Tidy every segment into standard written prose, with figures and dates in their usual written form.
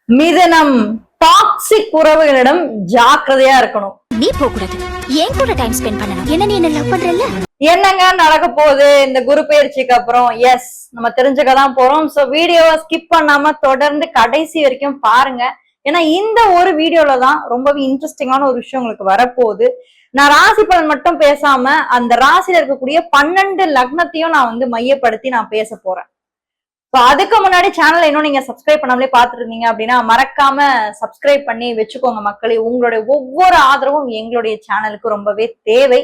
மிதனம் டாக்ஸிக் உறவுகளிடம் ஜாக்கிரதையா இருக்கணும். நீ போக கூடாது, ஏன் கூட டைம் ஸ்பெண்ட் பண்ணணும். என்ன நீ என்ன லவ் பண்றல்ல? என்னங்க நடக்க போகுது இந்த குரு பயிற்சிக்கு அப்புறம்? எஸ், நம்ம தெரிஞ்சுக்கதான் போறோம். சோ வீடியோவை ஸ்கிப் பண்ணாம தொடர்ந்து கடைசி வரைக்கும் பாருங்க. ஏன்னா இந்த ஒரு வீடியோல தான் ரொம்பவே இன்ட்ரெஸ்டிங்கான ஒரு விஷயம் உங்களுக்கு வரப்போகுது. நான் ராசி பலன் மட்டும் பேசாம அந்த ராசியில இருக்கக்கூடிய 12 லக்னத்தையும் நான் மையப்படுத்தி நான் பேச போறேன். அதுக்கு முன்னாடி சேனல் இன்னும் நீங்க சப்ஸ்கிரைப் பண்ணாமலே பாத்துட்டு இருந்தீங்க அப்படின்னா மறக்காம சப்ஸ்கிரைப் பண்ணி வச்சுக்கோங்க மக்களே. உங்களுடைய ஒவ்வொரு ஆதரவும் எங்களுடைய சேனலுக்கு ரொம்பவே தேவை.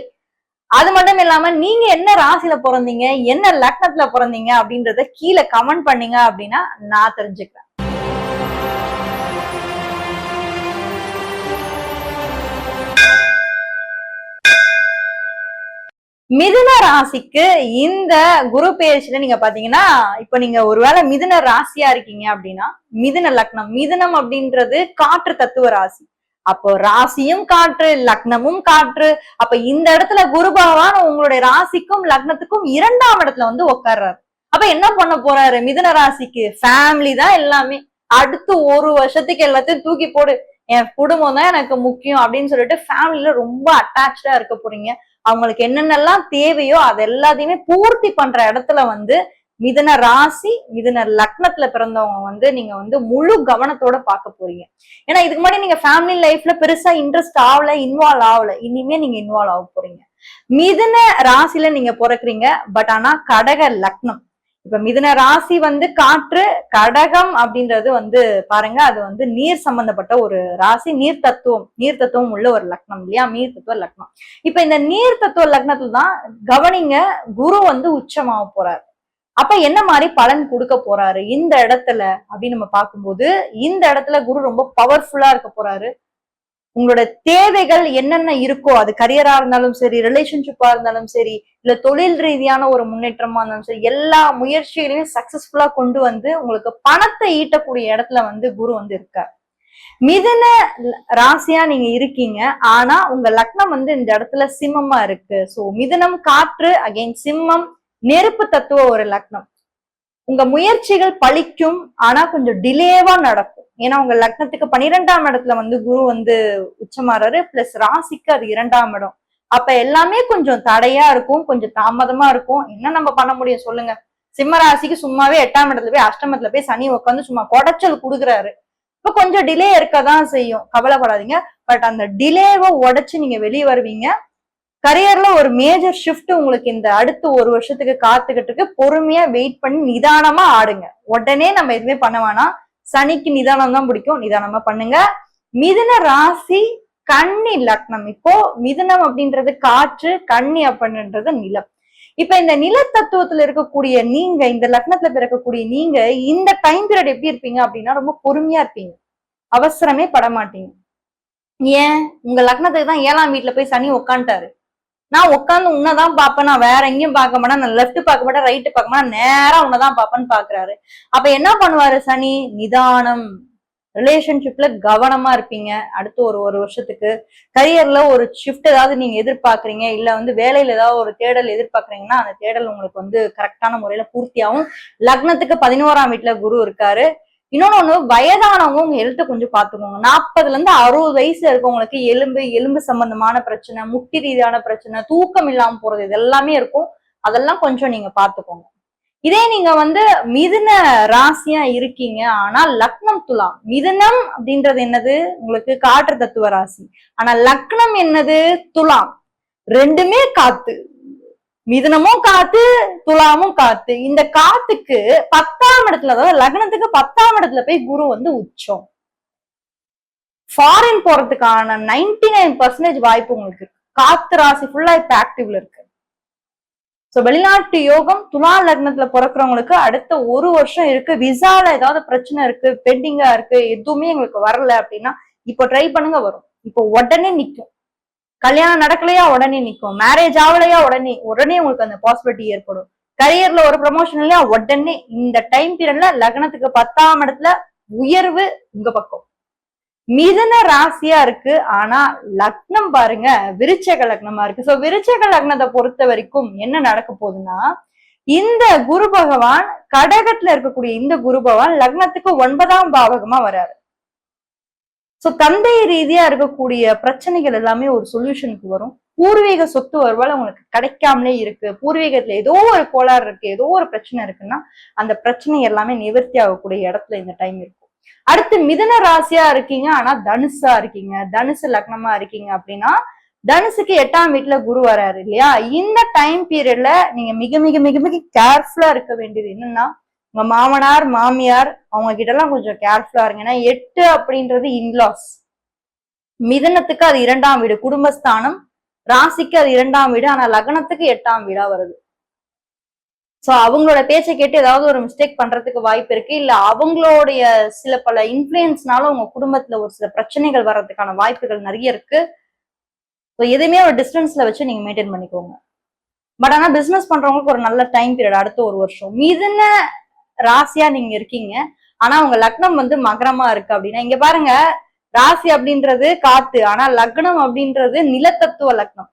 அது மட்டும் இல்லாம நீங்க என்ன ராசியில பிறந்தீங்க, என்ன லக்னத்துல பிறந்தீங்க அப்படின்றத கீழே கமெண்ட் பண்ணீங்க அப்படின்னா நான் தெரிஞ்சுக்கிறேன். மிதுன ராசிக்கு இந்த குரு பயிற்சியில நீங்க பாத்தீங்கன்னா, இப்ப நீங்க ஒருவேளை மிதுன ராசியா இருக்கீங்க அப்படின்னா, மிதுன லக்னம், மிதுனம் அப்படின்றது காற்று தத்துவ ராசி. அப்போ ராசியும் காற்று, லக்னமும் காற்று. அப்ப இந்த இடத்துல குரு பகவான் உங்களுடைய ராசிக்கும் லக்னத்துக்கும் 2ஆம் இடத்துல உட்கார்றாரு. அப்ப என்ன பண்ண போறாரு? மிதுன ராசிக்கு ஃபேமிலி தான் எல்லாமே. அடுத்து ஒரு வருஷத்துக்கு எல்லாத்தையும் தூக்கி போடு, என் குடும்பம் தான் எனக்கு முக்கியம் அப்படின்னு சொல்லிட்டு ஃபேமிலியில ரொம்ப அட்டாச்சா இருக்க போறீங்க. அவங்களுக்கு என்னென்னலாம் தேவையோ அது எல்லாத்தையுமே பூர்த்தி பண்ற இடத்துல மிதுன ராசி, மிதுன லக்னத்துல பிறந்தவங்க நீங்க முழு கவனத்தோட பார்க்க போறீங்க. ஏன்னா இதுக்கு முன்னாடி நீங்க ஃபேமிலி லைஃப்ல பெருசா இன்ட்ரெஸ்ட் ஆகல, இன்வால்வ் ஆகல. இனிமே நீங்க இன்வால்வ் ஆக போறீங்க. மிதுன ராசியில நீங்க பிறக்குறீங்க. பட் ஆனா கடக லக்னம். இப்ப மிதுன ராசி காற்று, கடகம் அப்படின்றது பாருங்க, அது நீர் சம்பந்தப்பட்ட ஒரு ராசி. நீர் தத்துவம் உள்ள ஒரு லக்னம் இல்லையா? நீர் தத்துவ லக்னம். இப்ப இந்த நீர் தத்துவ லக்னத்துல தான் கவனிங்க, குரு உச்சமாக போறாரு. அப்ப என்ன மாதிரி பலன் கொடுக்க போறாரு இந்த இடத்துல அப்படின்னு நம்ம பார்க்கும்போது, இந்த இடத்துல குரு ரொம்ப பவர்ஃபுல்லா இருக்க போறாரு. உங்களோட தேவைகள் என்னென்ன இருக்கோ, அது கரியரா இருந்தாலும் சரி, ரிலேஷன்ஷிப்பா இருந்தாலும் சரி, இல்ல தொழில் ரீதியான ஒரு முன்னேற்றமா இருந்தாலும் சரி, எல்லா முயற்சிகளையும் சக்சஸ்ஃபுல்லா கொண்டு உங்களுக்கு பணத்தை ஈட்டக்கூடிய இடத்துல குரு இருக்கார். மிதுன ராசியா நீங்க இருக்கீங்க. ஆனா உங்க லக்னம் இந்த இடத்துல சிம்மமா இருக்கு. சோ மிதுனம் காற்று, அகைன் சிம்மம் நெருப்பு தத்துவ ஒரு லக்னம். உங்க முயற்சிகள் பலிக்கும், ஆனா கொஞ்சம் டிலேவா நடக்கும். ஏன்னா உங்க லக்னத்துக்கு 12ஆம் இடத்துல குரு உச்சமாறாரு. பிளஸ் ராசிக்கு அது 2ஆம் இடம். அப்ப எல்லாமே கொஞ்சம் தடையா இருக்கும், கொஞ்சம் தாமதமா இருக்கும். என்ன நம்ம பண்ண முடியும் சொல்லுங்க? சிம்ம ராசிக்கு சும்மாவே 8ஆம் இடத்துல போய் அஷ்டமத்துல போய் சனி உட்காந்து சும்மா குடைச்சல் கொடுக்குறாரு. இப்ப கொஞ்சம் டிலே இருக்கதான் செய்யும், கவலைப்படாதீங்க. பட் அந்த டிலேவை உடைச்சு நீங்க வெளியே வருவீங்க. கரியர்ல ஒரு மேஜர் ஷிஃப்ட் உங்களுக்கு இந்த அடுத்த ஒரு வருஷத்துக்கு காத்துக்கிட்டு இருக்கு. பொறுமையா வெயிட் பண்ணி நிதானமா ஆடுங்க. உடனே நம்ம எதுவுமே பண்ண வேணாம். சனிக்கு நிதானம் தான் பிடிக்கும், நிதானமா பண்ணுங்க. மிதுன ராசி கன்னி லக்னம். இப்போ மிதுனம் அப்படின்றது காற்று, கன்னி அப்படின்றது நிலம். இப்ப இந்த நில தத்துவத்துல இருக்கக்கூடிய நீங்க, இந்த லக்னத்துல பிறக்கக்கூடிய நீங்க இந்த டைம் பீரியட் எப்படி இருப்பீங்க அப்படின்னா, ரொம்ப பொறுமையா இருப்பீங்க, அவசரமே பட மாட்டீங்க. ஏன்? உங்க லக்னத்துக்கு தான் 7ஆம் வீட்டுல போய் சனி உட்காந்துட்டாரு. நான் உட்காந்து உன்னதான் பாப்பேன், நான் வேற எங்கேயும் பார்க்க மாட்டேன், நான் லெஃப்ட் பார்க்க மாட்டேன், ரைட்டு பார்க்க மாட்டேன், நேரா உன்னதான் பாப்பேன்னு பாக்குறாரு. அப்ப என்ன பண்ணுவாரு சனி? நிதானம், ரிலேஷன்ஷிப்ல கவனமா இருப்பீங்க. அடுத்து ஒரு வருஷத்துக்கு கரியர்ல ஒரு ஷிஃப்ட் ஏதாவது நீங்க எதிர்பார்க்கறீங்க, இல்ல வேலையில ஏதாவது ஒரு தேடல் எதிர்பார்க்கறீங்கன்னா அந்த தேடல் உங்களுக்கு கரெக்டான முறையில பூர்த்தியாகும். லக்னத்துக்கு 11ஆம் வீட்டுல குரு இருக்காரு. இன்னொன்னு, வயதானவங்க உங்க ஹெல்த்தை கொஞ்சம் பாத்துக்கோங்க. 40ல இருந்து 60 வயசுல இருக்கவங்களுக்கு எலும்பு சம்பந்தமான பிரச்சனை, முட்டி ரீதியான பிரச்சனை, தூக்கம் இல்லாம போறது, இது எல்லாமே இருக்கும். அதெல்லாம் கொஞ்சம் நீங்க பாத்துக்கோங்க. இதே நீங்க மிதுன ராசியா இருக்கீங்க, ஆனா லக்னம் துலாம். மிதுனம் அப்படின்றது என்னது? உங்களுக்கு காற்று தத்துவ ராசி. ஆனா லக்னம் என்னது? துலாம். ரெண்டுமே காத்து. மிதுனமும் காத்து, துலாமும் காத்து. இந்த காத்துக்கு 10ஆம் இடத்துல, அதாவது லக்னத்துக்கு 10ஆம் இடத்துல போய் குரு உச்சம். ஃபாரின் போறதுக்கான 99% வாய்ப்பு உங்களுக்கு இருக்கு. காத்து ராசி ஃபுல்லா இப்ப ஆக்டிவ்ல இருக்கு. சோ வெளிநாட்டு யோகம் துலா லக்னத்துல பிறக்கிறவங்களுக்கு அடுத்த ஒரு வருஷம் இருக்கு. விசால ஏதாவது பிரச்சனை இருக்கு, பெண்டிங்கா இருக்கு, எதுவுமே எங்களுக்கு வரல அப்படின்னா இப்போ ட்ரை பண்ணுங்க, வரும். இப்போ உடனே நிக்கும். கல்யாணம் நடக்கலையா உடனே நிக்கும், மேரேஜ் ஆகலையா உடனே உங்களுக்கு அந்த பாசிபிலிட்டி ஏற்படும். கரியர்ல ஒரு ப்ரமோஷன் இல்லையா உடனே. இந்த டைம் பீரியட்ல லக்னத்துக்கு 10ஆம் இடத்துல உயர்வு உங்க பக்கம். மிதுன ராசியா இருக்கு, ஆனா லக்னம் பாருங்க விருச்சக லக்னமா இருக்கு. சோ விருச்சக லக்னத்தை பொறுத்த வரைக்கும் என்ன நடக்க போகுதுன்னா, இந்த குரு பகவான் கடகத்துல இருக்கக்கூடிய இந்த குரு பகவான் லக்னத்துக்கு 9ஆம் பாவகமா வராரு. சோ தந்தை ரீதியா இருக்கக்கூடிய பிரச்சனைகள் எல்லாமே ஒரு சொல்யூஷனுக்கு வரும். பூர்வீக சொத்து ஒருவேளை உங்களுக்கு கிடைக்காமலே இருக்கு, பூர்வீகத்துல ஏதோ ஒரு கோளாறு இருக்கு, ஏதோ ஒரு பிரச்சனை இருக்குன்னா அந்த பிரச்சனை எல்லாமே நிவர்த்தி ஆகக்கூடிய இடத்துல இந்த டைம் இருக்கும். அடுத்து மிதுன ராசியா இருக்கீங்க ஆனா தனுஷா இருக்கீங்க, தனுசு லக்னமா இருக்கீங்க அப்படின்னா தனுசுக்கு 8ஆம் வீட்டுல குரு வராரு இல்லையா? இந்த டைம் பீரியட்ல நீங்க மிக மிக மிக மிக கேர்ஃபுல்லா இருக்க வேண்டியது என்னன்னா, உங்க மாமனார் மாமியார் அவங்க கிட்ட எல்லாம் கொஞ்சம் கேர்ஃபுல்லா இருங்க. ஏன்னா 8 அப்படின்றது இன்லாஸ். மிதனத்துக்கு அது 2ஆம் வீடு, குடும்பஸ்தானம். ராசிக்கு அது 2ஆம் வீடு, ஆனா லக்னத்துக்கு 8ஆம் வீடா வருது. சோ அவங்களோட பேச்சை கேட்டு ஏதாவது ஒரு மிஸ்டேக் பண்றதுக்கு வாய்ப்பு இருக்கு. இல்ல அவங்களுடைய சில பல இன்ஃபுளுன்ஸ்னால உங்க குடும்பத்துல ஒரு சில பிரச்சனைகள் வர்றதுக்கான வாய்ப்புகள் நிறைய இருக்கு. ஸோ எதுவுமே ஒரு டிஸ்டன்ஸ்ல வச்சு நீங்க மெயின்டைன் பண்ணிக்கோங்க. பட் ஆனா பிசினஸ் பண்றவங்களுக்கு ஒரு நல்ல டைம் பீரியட் அடுத்த ஒரு வருஷம். மிதுன ராசியா நீங்க இருக்கீங்க ஆனா உங்க லக்னம் வந்து மகரமா இருக்கு அப்படின்னா, இங்க பாருங்க, ராசி அப்படின்றது காத்து, ஆனா லக்னம் அப்படின்றது நிலத்தத்துவ லக்னம்.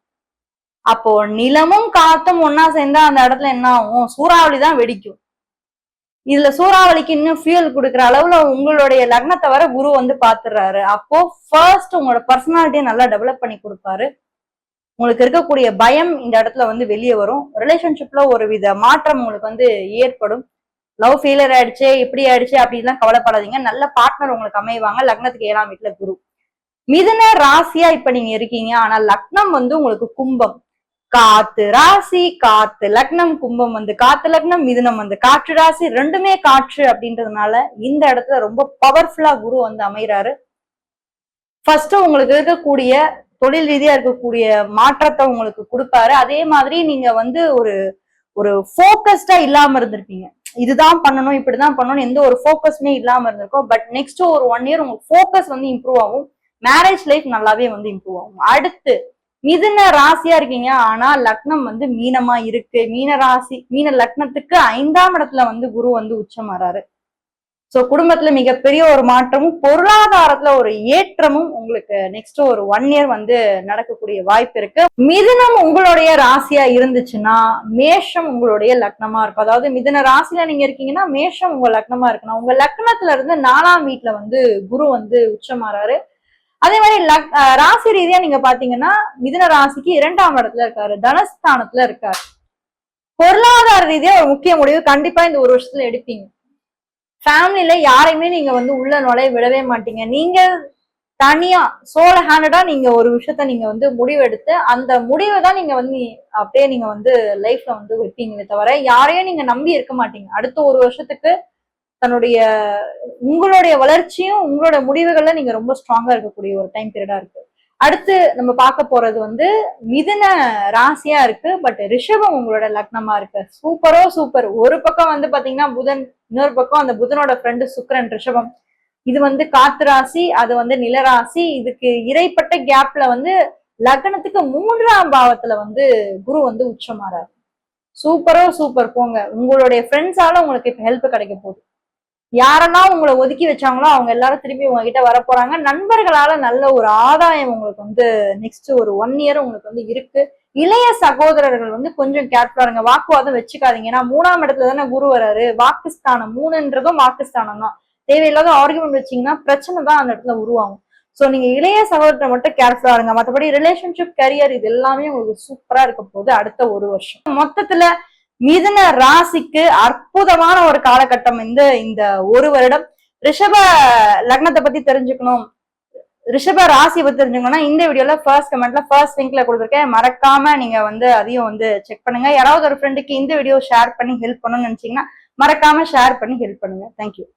அப்போ நிலமும் காத்தும் ஒன்னா சேர்ந்தா அந்த இடத்துல என்ன ஆகும்? சூறாவளி தான் வெடிக்கும். இதுல சூறாவளிக்கு இன்னும் ஃபியூல் கொடுக்குற அளவுல உங்களுடைய லக்னத்தை வர குரு வந்து பாத்துறாரு. அப்போ ஃபர்ஸ்ட் உங்களோட பர்சனாலிட்டியை நல்லா டெவலப் பண்ணி கொடுப்பாரு. உங்களுக்கு இருக்கக்கூடிய பயம் இந்த இடத்துல வந்து வெளியே வரும். ரிலேஷன்ஷிப்ல ஒரு வித மாற்றம் உங்களுக்கு வந்து ஏற்படும். லவ் ஃபெயிலியர் ஆயிடுச்சு, இப்படி ஆயிடுச்சு அப்படின்லாம் கவலைப்படாதீங்க. நல்ல பார்ட்னர் உங்களுக்கு அமைவாங்க. லக்னத்துக்கு 7ஆம் வீட்டுல குரு. மிதுன ராசியா இப்ப நீங்க இருக்கீங்க ஆனா லக்னம் வந்து உங்களுக்கு கும்பம். காத்து ராசி, காத்து லக்னம், கும்பம் வந்து காத்து லக்னம், மிதுனம் வந்து காற்று ராசி, ரெண்டுமே காற்று அப்படின்றதுனால இந்த இடத்துல ரொம்ப பவர்ஃபுல்லா குரு வந்து அமைகிறாரு. ஃபர்ஸ்ட் உங்களுக்கு இருக்கக்கூடிய தொழில் ரீதியா இருக்கக்கூடிய மாற்றத்தை உங்களுக்கு கொடுப்பாரு. அதே மாதிரி நீங்க வந்து ஒரு ஃபோக்கஸ்டா இல்லாம இருந்திருப்பீங்க. இதுதான் பண்ணணும், இப்படிதான் பண்ணணும், எந்த ஒரு ஃபோக்கஸ்மே இல்லாம இருந்திருக்கும். பட் நெக்ஸ்ட் ஒரு 1 இயர் உங்களுக்கு ஃபோக்கஸ் வந்து இம்ப்ரூவ் ஆகும். மேரேஜ் லைஃப் நல்லாவே வந்து இம்ப்ரூவ் ஆகும். அடுத்து மிதுன ராசியா இருக்கீங்க ஆனா லக்னம் வந்து மீனமா இருக்கு. மீன லக்னத்துக்கு 5ஆம் இடத்துல வந்து குரு வந்து உச்சமாறாரு. சோ குடும்பத்துல மிகப்பெரிய ஒரு மாற்றமும் பொருளாதாரத்துல ஒரு ஏற்றமும் உங்களுக்கு நெக்ஸ்ட் ஒரு 1 இயர் வந்து நடக்கக்கூடிய வாய்ப்பு இருக்கு. மிதுனம் உங்களுடைய ராசியா இருந்துச்சுன்னா மேஷம் உங்களுடைய லக்னமா இருக்கும். அதாவது மிதுன ராசியில நீங்க இருக்கீங்கன்னா மேஷம் உங்க லக்னமா இருக்கணும். உங்க லக்னத்துல இருந்து 4ஆம் வீட்டுல வந்து குரு வந்து உச்சமாறாரு. அதே மாதிரி ராசி ரீதியா நீங்க பாத்தீங்கன்னா மிதுன ராசிக்கு 2ஆம் இடத்துல இருக்காரு, தனஸ்தானத்துல இருக்காரு. பொருளாதார ரீதியா ஒரு முக்கிய முடிவு கண்டிப்பா இந்த ஒரு வருஷத்துல எடுப்பீங்க. ஃபேமிலியில யாரையுமே நீங்க வந்து உள்ள நுழைய விடவே மாட்டீங்க. நீங்க தனியா சோல ஹேண்டடா நீங்க ஒரு விஷயத்த நீங்க வந்து முடிவெடுத்து அந்த முடிவை தான் நீங்க வந்து அப்படியே நீங்க வந்து லைஃப்ல வந்து வைப்பீங்களே தவிர யாரையும் நீங்க நம்பி இருக்க மாட்டீங்க. அடுத்த ஒரு வருஷத்துக்கு உங்களுடைய வளர்ச்சியும் உங்களோட முடிவுகள்ல நீங்க ரொம்ப ஸ்ட்ராங்கா இருக்கக்கூடிய ஒரு டைம் பீரியடா இருக்கு. அடுத்து நம்ம பார்க்க போறது வந்து மிதுன ராசியா இருக்கு, பட் ரிஷபம் உங்களோட லக்னமா இருக்கு. சூப்பரோ சூப்பர். ஒரு பக்கம் வந்து பாத்தீங்கன்னா புதன், இன்னொரு பக்கம் அந்த புதனோட ஃப்ரெண்டு சுக்கிரன் ரிஷபம். இது வந்து காத்து ராசி, அது வந்து நிலராசி. இதுக்கு இடைப்பட்ட கேப்ல வந்து லக்னத்துக்கு 3ஆம் பாவத்துல வந்து குரு வந்து உச்சமாறாரு. சூப்பரோ சூப்பர். போங்க, உங்களுடைய ஃப்ரெண்ட்ஸால உங்களுக்கு இப்ப ஹெல்ப் கிடைக்க போகுது. யாரெல்லாம் உங்களை ஒதுக்கி வச்சாங்களோ அவங்க எல்லாரும் திரும்பி உங்ககிட்ட வர போறாங்க. நண்பர்களால நல்ல ஒரு ஆதாயம் உங்களுக்கு வந்து நெக்ஸ்ட் ஒரு 1 இயர் உங்களுக்கு வந்து இருக்கு. இளைய சகோதரர்கள் வந்து கொஞ்சம் கேர்ஃபுல்லா இருங்க. வாக்குவாதம் வச்சுக்காதீங்க. ஏன்னா 3ஆம் இடத்துல தானே குரு வராரு. வாக்குஸ்தானம் 3ன்றதும் வாக்குஸ்தானம் தான். தேவையில்லாத ஆர்குமெண்ட் வச்சீங்கன்னா பிரச்சனை தான் அந்த இடத்துல உருவாகும். சோ நீங்க இளைய சகோதரத்தை மட்டும் கேர்ஃபுல்லா இருங்க. மற்றபடி ரிலேஷன்ஷிப், கரியர் இது எல்லாமே உங்களுக்கு சூப்பரா இருக்க போகுது அடுத்த ஒரு வருஷம். மொத்தத்துல மிதுன ராசிக்கு அற்புதமான ஒரு காலகட்டம் இந்த ஒரு வருடம். ரிஷப லக்னத்தை பத்தி தெரிஞ்சுக்கணும், ரிஷப ராசி பத்தி தெரிஞ்சுக்கணும்னா இந்த வீடியோல ஃபர்ஸ்ட் கமெண்ட்ல ஃபர்ஸ்ட் லிங்க்ல கொடுத்துருக்கேன். மறக்காம நீங்க வந்து அதையும் வந்து செக் பண்ணுங்க. யாராவது ஒரு ஃப்ரெண்டுக்கு இந்த வீடியோ ஷேர் பண்ணி ஹெல்ப் பண்ணணும்னு நினைச்சீங்கன்னா மறக்காம ஷேர் பண்ணி ஹெல்ப் பண்ணுங்க. தேங்க்யூ.